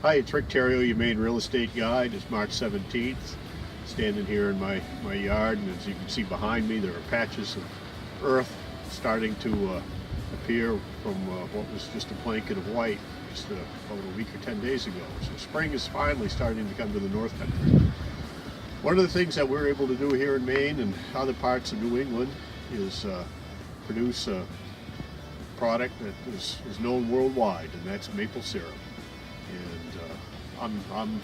Hi, it's Rick Theriault, your Maine real estate guide. It's March 17th. Standing here in my yard, and as you can see behind me, there are patches of earth starting to appear from what was just a blanket of white just about a week or 10 days ago. So spring is finally starting to come to the North Country. One of the things that we're able to do here in Maine and other parts of New England is produce a product that is known worldwide, and that's maple syrup. And I'm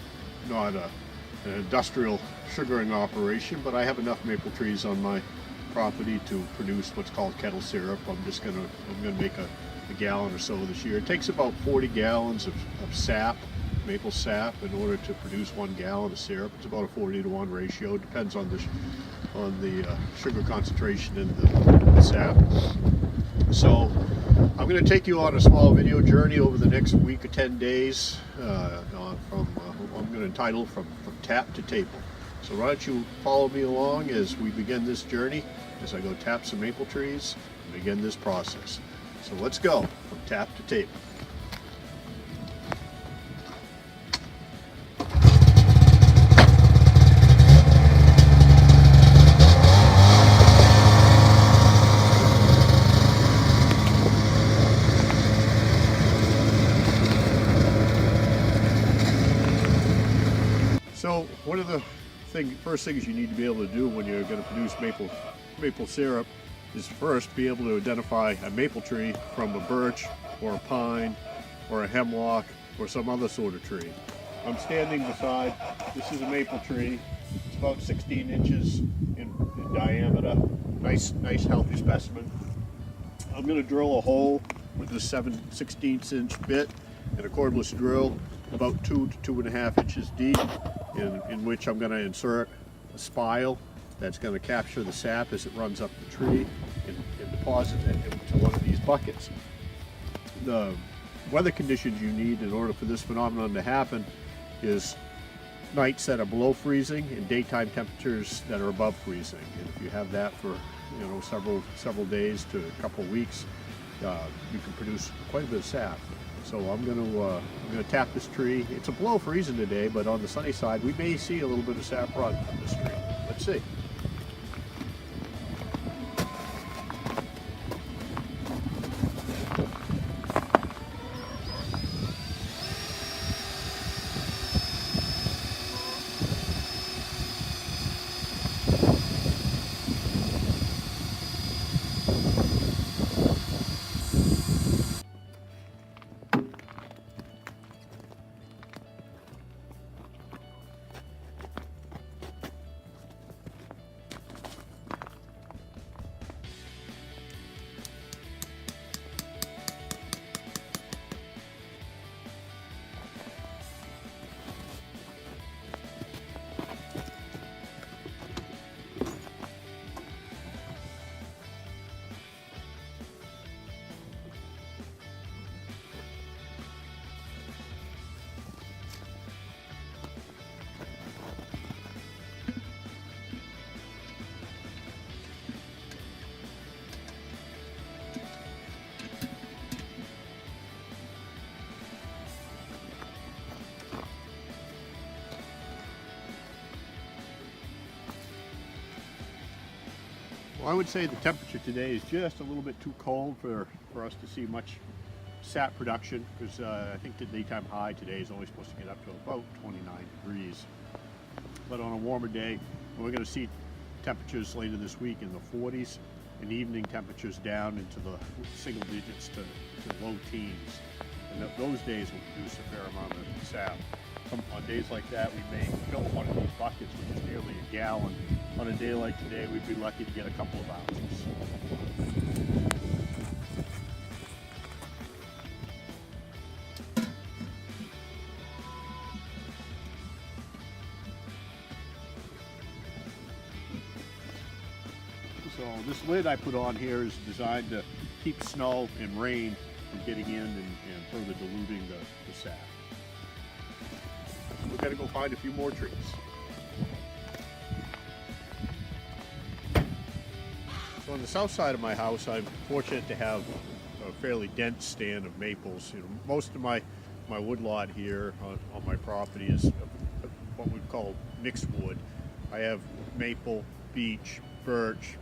not an industrial sugaring operation, but I have enough maple trees on my property to produce what's called kettle syrup. I'm gonna make a gallon or so this year. It takes about 40 gallons of sap, maple sap, in order to produce 1 gallon of syrup. It's about a 40-to-1 ratio. It depends on the sugar concentration in the sap. So I'm going to take you on a small video journey over the next week or 10 days I'm going to entitle from tap to table. So why don't you follow me along as we begin this journey, as I go tap some maple trees and begin this process. So let's go from tap to table. So one of the first things you need to be able to do when you're going to produce maple syrup is first be able to identify a maple tree from a birch or a pine or a hemlock or some other sort of tree. I'm standing beside, this is a maple tree. It's about 16 inches in diameter. Nice healthy specimen. I'm going to drill a hole with a 7/16 inch bit and a cordless drill about 2 to 2.5 inches deep, in which I'm going to insert a spile that's going to capture the sap as it runs up the tree and deposit it into one of these buckets. The weather conditions you need in order for this phenomenon to happen is nights that are below freezing and daytime temperatures that are above freezing. And if you have that for several days to a couple of weeks, you can produce quite a bit of sap. So I'm going to tap this tree. It's a below freezing today, but on the sunny side, we may see a little bit of sap run from this tree. Let's see. Well, I would say the temperature today is just a little bit too cold for us to see much sap production, because I think the daytime high today is only supposed to get up to about 29 degrees. But on a warmer day, we're going to see temperatures later this week in the 40s and evening temperatures down into the single digits to low teens. And those days will produce a fair amount of sap. On days like that, we may fill one of these buckets, which is nearly a gallon. On a day like today, we'd be lucky to get a couple of ounces. So this lid I put on here is designed to keep snow and rain from getting in and further diluting the sap. We've got to go find a few more trees. So on the south side of my house, I'm fortunate to have a fairly dense stand of maples. Most of my my wood lot here on my property is what we call mixed wood. I have maple, beech, birch,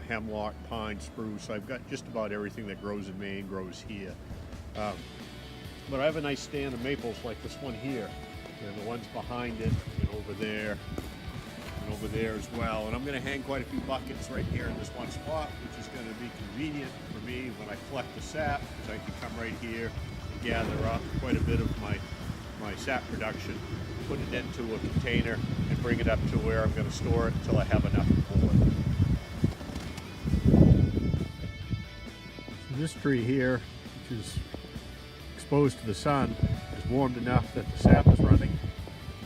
hemlock, pine, spruce. I've got just about everything that grows in Maine grows here. But I have a nice stand of maples like this one here, and the ones behind it, and over there as well. And I'm going to hang quite a few buckets right here in this one spot, which is going to be convenient for me when I collect the sap, because I can come right here and gather up quite a bit of my sap production, put it into a container, and bring it up to where I'm going to store it until I have enough for it. So this tree here, which is exposed to the sun, is warmed enough that the sap is running.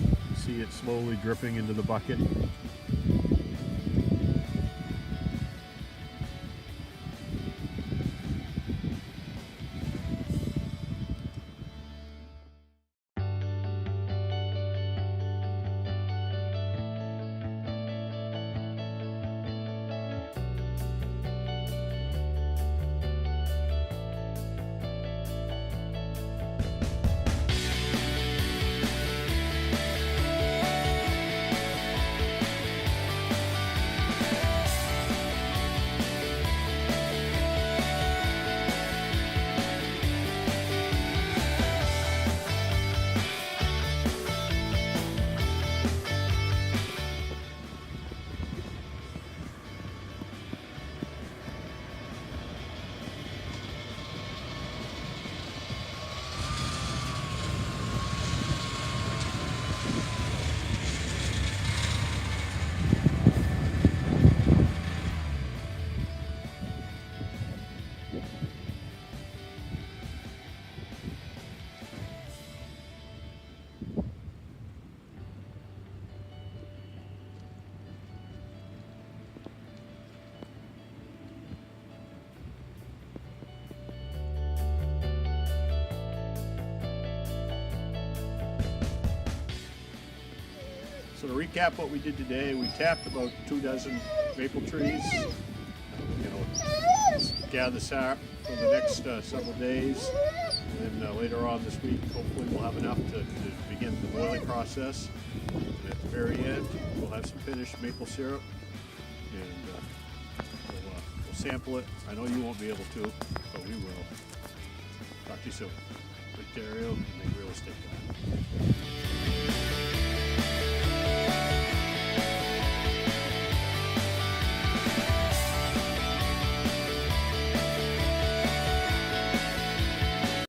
You see it slowly dripping into the bucket. So to recap what we did today, we tapped about 2 dozen maple trees. Gather sap for the next several days, and then later on this week, hopefully we'll have enough to begin the boiling process. And at the very end, we'll have some finished maple syrup, and we'll sample it. I know you won't be able to, but we will. Talk to you soon. With Theriault, Maine Real Estate Guy.